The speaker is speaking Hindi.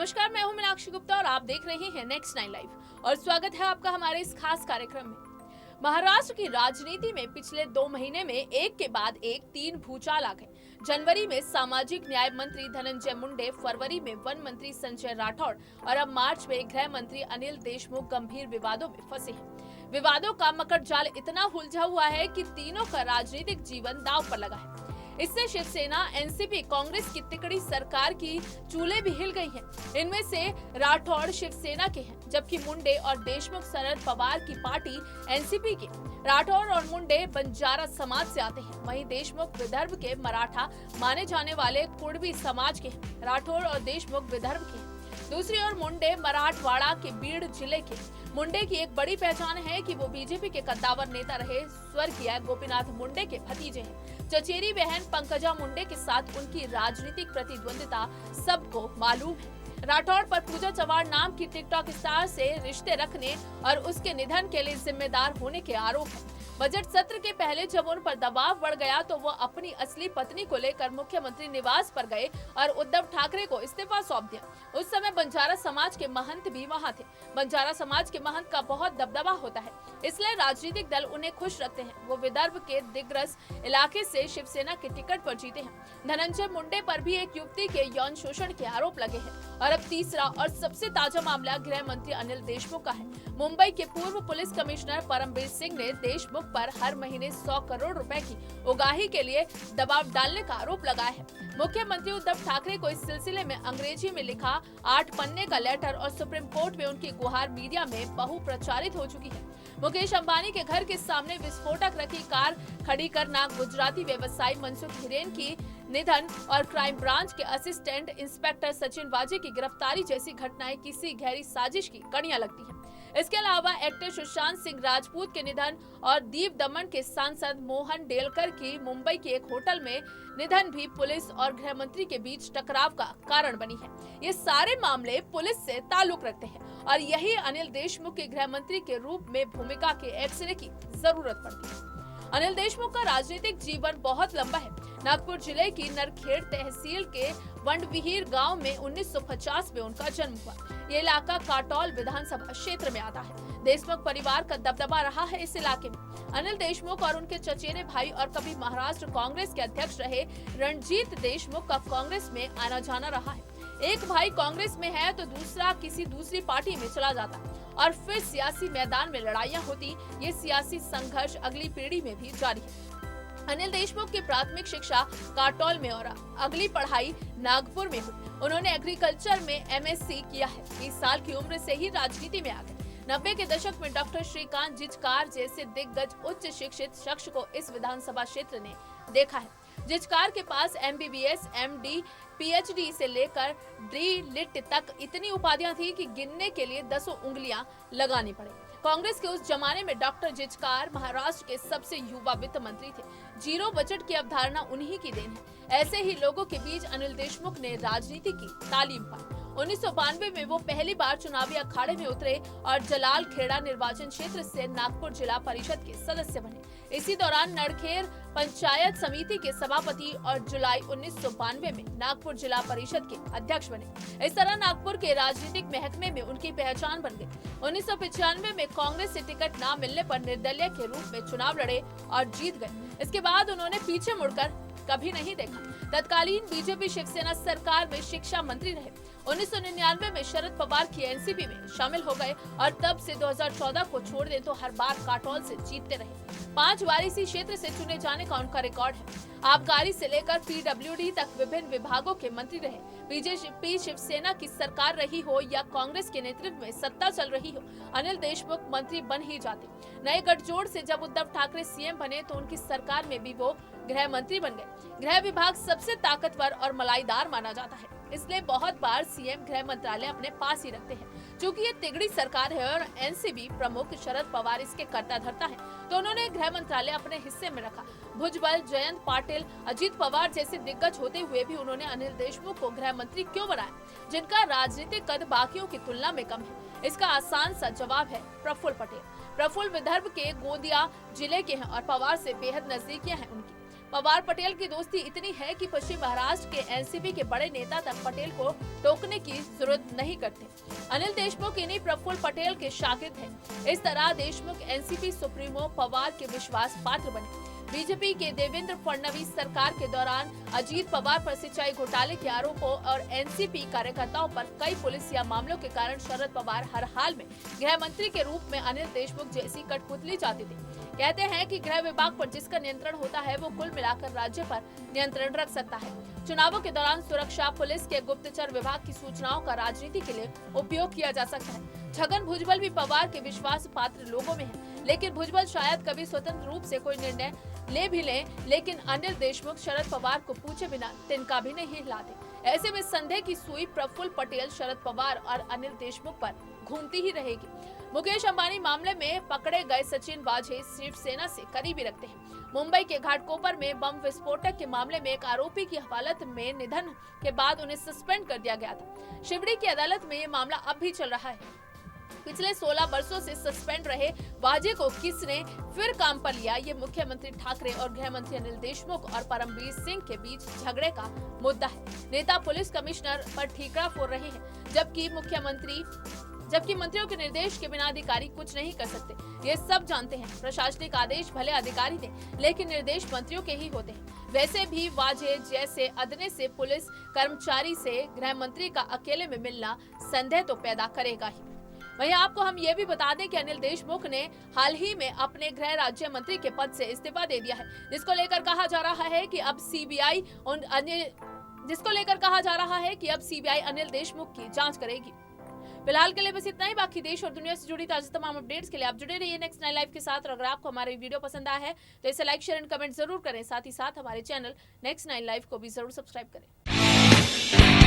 नमस्कार, मैं हूं मीनाक्षी गुप्ता और आप देख रहे हैं नेक्स्ट 9 लाइव और स्वागत है आपका हमारे इस खास कार्यक्रम में। महाराष्ट्र की राजनीति में पिछले 2 महीने में एक के बाद एक 3 भूचाल आ गए। जनवरी में सामाजिक न्याय मंत्री धनंजय मुंडे, फरवरी में वन मंत्री संजय राठौड़ और अब मार्च में गृह मंत्री अनिल देशमुख गंभीर विवादों में फंसे हैं। विवादों का मकर जाल इतना उलझा हुआ है कि तीनों का राजनीतिक जीवन दांव पर लगा है। इससे शिवसेना, एनसीपी, कांग्रेस की तिकड़ी सरकार की चूल्हे भी हिल गई हैं। इनमें से राठौड़ शिवसेना के हैं, जबकि मुंडे और देशमुख शरद पवार की पार्टी एनसीपी के। राठौड़ और मुंडे बंजारा समाज से आते हैं, वहीं देशमुख विदर्भ के मराठा माने जाने वाले कुड़बी समाज के हैं। राठौड़ और देशमुख विदर्भ के हैं। दूसरी ओर मुंडे मराठवाड़ा के बीड़ जिले के। मुंडे की एक बड़ी पहचान है कि वो बीजेपी के कद्दावर नेता रहे स्वर्गीय गोपीनाथ मुंडे के भतीजे हैं। चचेरी बहन पंकजा मुंडे के साथ उनकी राजनीतिक प्रतिद्वंदिता सबको मालूम है। राठौड़ पर पूजा चव्हाण नाम की टिकटॉक स्टार से रिश्ते रखने और उसके निधन के लिए जिम्मेदार होने के आरोप है। बजट सत्र के पहले जब उन पर दबाव बढ़ गया तो वो अपनी असली पत्नी को लेकर मुख्यमंत्री निवास पर गए और उद्धव ठाकरे को इस्तीफा सौंप दिया। उस समय बंजारा समाज के महंत भी वहां थे। बंजारा समाज के महंत का बहुत दबदबा होता है, इसलिए राजनीतिक दल उन्हें खुश रखते हैं। वो विदर्भ के दिग्रस इलाके से शिवसेना के टिकट पर जीते हैं। धनंजय मुंडे पर भी एक युवती के यौन शोषण के आरोप लगे हैं और अब तीसरा और सबसे ताजा मामला गृह मंत्री अनिल देशमुख का है। मुंबई के पूर्व पुलिस कमिश्नर परमबीर सिंह ने देशमुख पर हर महीने 100 करोड़ रुपए की उगाही के लिए दबाव डालने का आरोप लगाया है। मुख्यमंत्री उद्धव ठाकरे को इस सिलसिले में अंग्रेजी में लिखा 8 पन्ने का लेटर और सुप्रीम कोर्ट में उनकी गुहार मीडिया में बहुप्रचारित हो चुकी है। मुकेश अंबानी के घर के सामने विस्फोटक रखी कार खड़ी करना, गुजराती व्यवसायी मनसुख हिरेन की निधन और क्राइम ब्रांच के असिस्टेंट इंस्पेक्टर सचिन वाजे की गिरफ्तारी जैसी घटनाएं किसी गहरी साजिश की कड़ियां लगती हैं। इसके अलावा एक्टर सुशांत सिंह राजपूत के निधन और दीव दमन के सांसद मोहन डेलकर की मुंबई के एक होटल में निधन भी पुलिस और गृह मंत्री के बीच टकराव का कारण बनी है। ये सारे मामले पुलिस से ताल्लुक रखते हैं और यही अनिल देशमुख के गृह मंत्री के रूप में भूमिका के एक्सरे की जरूरत पड़ती है। अनिल देशमुख का राजनीतिक जीवन बहुत लंबा है। नागपुर जिले की नरखेड़ तहसील के वंडविहीर गांव में 1950 में उनका जन्म हुआ। ये इलाका काटौल विधानसभा क्षेत्र में आता है। देशमुख परिवार का दबदबा रहा है इस इलाके में। अनिल देशमुख और उनके चचेरे भाई और कभी महाराष्ट्र कांग्रेस के अध्यक्ष रहे रणजीत देशमुख का कांग्रेस में आना जाना रहा है। एक भाई कांग्रेस में है तो दूसरा किसी दूसरी पार्टी में चला जाता और फिर सियासी मैदान में लड़ाइयां होती। ये सियासी संघर्ष अगली पीढ़ी में भी जारी है। अनिल देशमुख की प्राथमिक शिक्षा काटौल में और अगली पढ़ाई नागपुर में हुई। उन्होंने एग्रीकल्चर में एमएससी किया है। 20 साल की उम्र से ही राजनीति में आ गए। 90 के दशक में डॉक्टर श्रीकांत जिचकार जैसे दिग्गज उच्च शिक्षित शख्स को इस विधानसभा क्षेत्र ने देखा है। जिचकार के पास एमबीबीएस, एमडी, पीएचडी से लेकर डी.लिट तक इतनी उपाधियां थी कि गिनने के लिए 10 उंगलियां लगानी पड़े। कांग्रेस के उस जमाने में डॉक्टर जिचकार महाराष्ट्र के सबसे युवा वित्त मंत्री थे। जीरो बजट की अवधारणा उन्हीं की देन है। ऐसे ही लोगों के बीच अनिल देशमुख ने राजनीति की तालीम पाई। 1992 में वो पहली बार चुनावी अखाड़े में उतरे और जलाल खेड़ा निर्वाचन क्षेत्र से नागपुर जिला परिषद के सदस्य बने। इसी दौरान नरखेड़ पंचायत समिति के सभापति और जुलाई 1992 में नागपुर जिला परिषद के अध्यक्ष बने। इस तरह नागपुर के राजनीतिक महकमे में उनकी पहचान बन गई। 1995 में कांग्रेस से टिकट न मिलने पर निर्दलीय के रूप में चुनाव लड़े और जीत गए। इसके बाद उन्होंने पीछे मुड़कर कभी नहीं देखा। तत्कालीन बीजेपी शिवसेना सरकार में शिक्षा मंत्री रहे। 1999 में शरद पवार की एनसीपी में शामिल हो गए और तब से 2014 को छोड़ दें तो हर बार काटौल से जीतते रहे। 5 बार इसी क्षेत्र से चुने जाने का उनका रिकॉर्ड है। आबकारी से लेकर पीडब्ल्यूडी तक विभिन्न विभागों के मंत्री रहे। बीजेपी शिवसेना की सरकार रही हो या कांग्रेस के नेतृत्व में सत्ता चल रही हो, अनिल देशमुख मंत्री बन ही जाते। नए गठजोड़ से जब उद्धव ठाकरे सीएम बने तो उनकी सरकार में भी वो गृह मंत्री बन गए। गृह विभाग सबसे ताकतवर और मलाईदार माना जाता है, इसलिए बहुत बार सीएम गृह मंत्रालय अपने पास ही रखते हैं। चूंकि ये तिगड़ी सरकार है और एनसीबी प्रमुख शरद पवार इसके कर्ता धर्ता है, तो उन्होंने गृह मंत्रालय अपने हिस्से में रखा। भुजबल, जयंत पाटिल, अजीत पवार जैसे दिग्गज होते हुए भी उन्होंने अनिल देशमुख को गृह मंत्री क्यों बनाया, जिनका राजनीतिक कद बाकियों की तुलना में कम है? इसका आसान सा जवाब है प्रफुल्ल पटेल। प्रफुल्ल विदर्भ के गोंदिया जिले के हैं और पवार से बेहद नजदीकियां हैं उनकी। पवार पटेल की दोस्ती इतनी है कि पश्चिम महाराष्ट्र के एनसीपी के बड़े नेता तक पटेल को टोकने की जरूरत नहीं करते। अनिल देशमुख इन्हीं प्रफुल्ल पटेल के शागिर्द हैं। इस तरह देशमुख एनसीपी सुप्रीमो पवार के विश्वास पात्र बने। बीजेपी के देवेंद्र फडणवीस सरकार के दौरान अजीत पवार पर सिंचाई घोटाले के आरोपों और एनसीपी कार्यकर्ताओं पर कई पुलिस या मामलों के कारण शरद पवार हर हाल में गृह मंत्री के रूप में अनिल देशमुख जैसी कठपुतली चाहते थे। कहते हैं कि गृह विभाग पर जिसका नियंत्रण होता है वो कुल मिलाकर राज्य पर नियंत्रण रख सकता है। चुनावों के दौरान सुरक्षा पुलिस के गुप्तचर विभाग की सूचनाओं का राजनीति के लिए उपयोग किया जा सकता है। छगन भुजबल भी पवार के विश्वास पात्र लोगों में है, लेकिन भुजबल शायद कभी स्वतंत्र रूप से कोई निर्णय ले भी लें, लेकिन अनिल देशमुख शरद पवार को पूछे बिना तिनका भी नहीं हिलाते। ऐसे में संदेह की सुई प्रफुल्ल पटेल, शरद पवार और अनिल देशमुख पर घूमती ही रहेगी। मुकेश अंबानी मामले में पकड़े गए सचिन वाझे शिवसेना से करीबी रखते हैं। मुंबई के घाटकोपर में बम विस्फोटक के मामले में एक आरोपी की हवालत में निधन के बाद उन्हें सस्पेंड कर दिया गया था। शिवड़ी की अदालत में ये मामला अब भी चल रहा है। पिछले 16 वर्षों से सस्पेंड रहे वाजे को किसने फिर काम पर लिया, ये मुख्यमंत्री ठाकरे और गृह मंत्री अनिल देशमुख और परमवीर सिंह के बीच झगड़े का मुद्दा है। नेता पुलिस कमिश्नर पर ठीकरा फोड़ रहे हैं, जबकि मंत्रियों के निर्देश के बिना अधिकारी कुछ नहीं कर सकते। ये सब जानते हैं। प्रशासनिक आदेश भले अधिकारी दें, लेकिन निर्देश मंत्रियों के ही होते हैं। वैसे भी वाजे जैसे अदने से पुलिस कर्मचारी से गृह मंत्री का अकेले में मिलना संदेह तो पैदा करेगा ही। वहीं आपको हम ये भी बता दें कि अनिल देशमुख ने हाल ही में अपने गृह राज्य मंत्री के पद से इस्तीफा दे दिया है, जिसको लेकर कहा जा रहा है कि अब सीबीआई अनिल देशमुख की जांच करेगी। फिलहाल के लिए बस इतना ही। बाकी देश और दुनिया से जुड़ी ताजा तमाम अपडेट्स के लिए आप जुड़े रहिए नेक्स्ट 9 लाइव के साथ। और अगर आपको हमारी वीडियो पसंद आया है तो इसे लाइक, शेयर एंड कमेंट जरूर करें। साथ ही साथ हमारे चैनल नेक्स्ट 9 लाइव को भी जरूर सब्सक्राइब करें।